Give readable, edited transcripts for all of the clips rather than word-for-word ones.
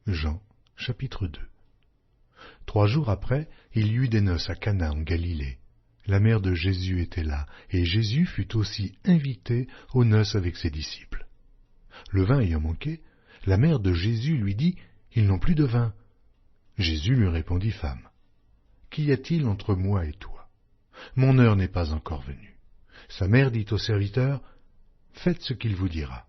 Jean, chapitre 2. 3 jours après, il y eut des noces à Cana en Galilée. La mère de Jésus était là, et Jésus fut aussi invité aux noces avec ses disciples. Le vin ayant manqué, la mère de Jésus lui dit « Ils n'ont plus de vin. » Jésus lui répondit « Femme, qu'y a-t-il entre moi et toi? Mon heure n'est pas encore venue. » Sa mère dit au serviteur « Faites ce qu'il vous dira. »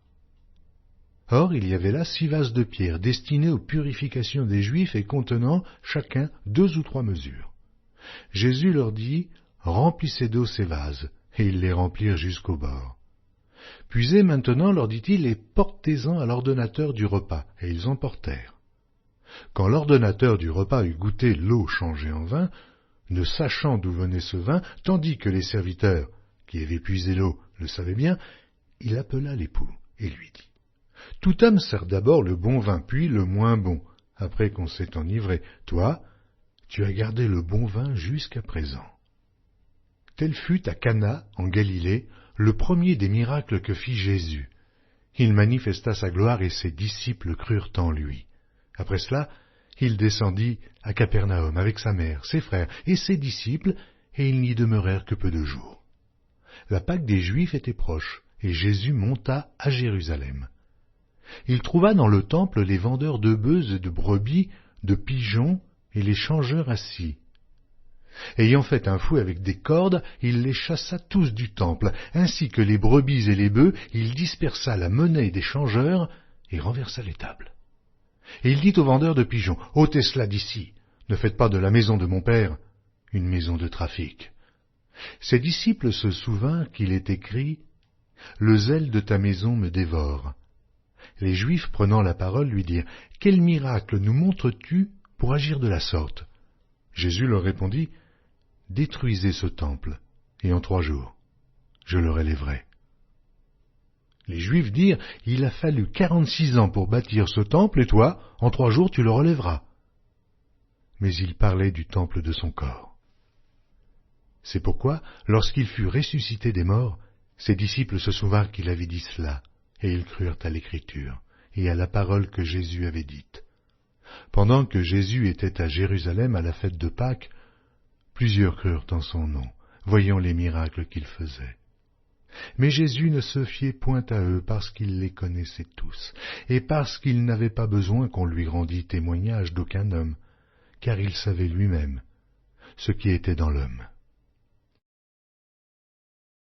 Or, il y avait là 6 vases de pierre destinés aux purifications des Juifs et contenant chacun 2 ou 3 mesures. Jésus leur dit « Remplissez d'eau ces vases », et ils les remplirent jusqu'au bord. « Puisez maintenant, leur dit-il, et portez-en à l'ordonnateur du repas. » Et ils emportèrent. Quand l'ordonnateur du repas eut goûté l'eau changée en vin, ne sachant d'où venait ce vin, tandis que les serviteurs, qui avaient puisé l'eau, le savaient bien, il appela l'époux et lui dit « Tout homme sert d'abord le bon vin, puis le moins bon, après qu'on s'est enivré. Toi, tu as gardé le bon vin jusqu'à présent. » Tel fut à Cana, en Galilée, le premier des miracles que fit Jésus. Il manifesta sa gloire et ses disciples crurent en lui. Après cela, il descendit à Capernaum avec sa mère, ses frères et ses disciples, et ils n'y demeurèrent que peu de jours. La Pâque des Juifs était proche, et Jésus monta à Jérusalem. Il trouva dans le temple les vendeurs de bœufs et de brebis, de pigeons et les changeurs assis. Ayant fait un fouet avec des cordes, il les chassa tous du temple, ainsi que les brebis et les bœufs, il dispersa la monnaie des changeurs et renversa les tables. Et il dit aux vendeurs de pigeons, « Ôtez cela d'ici, ne faites pas de la maison de mon père une maison de trafic. » Ses disciples se souvinrent qu'il est écrit, « Le zèle de ta maison me dévore. » Les Juifs, prenant la parole, lui dirent, « Quel miracle nous montres-tu pour agir de la sorte ?» Jésus leur répondit, « Détruisez ce temple, et en 3 jours, je le relèverai. » Les Juifs dirent, « Il a fallu 46 ans pour bâtir ce temple, et toi, en 3 jours, tu le relèveras. » Mais il parlait du temple de son corps. C'est pourquoi, lorsqu'il fut ressuscité des morts, ses disciples se souvinrent qu'il avait dit cela, et ils crurent à l'Écriture et à la parole que Jésus avait dite. Pendant que Jésus était à Jérusalem à la fête de Pâques, plusieurs crurent en son nom, voyant les miracles qu'il faisait. Mais Jésus ne se fiait point à eux parce qu'il les connaissait tous, et parce qu'il n'avait pas besoin qu'on lui rendît témoignage d'aucun homme, car il savait lui-même ce qui était dans l'homme.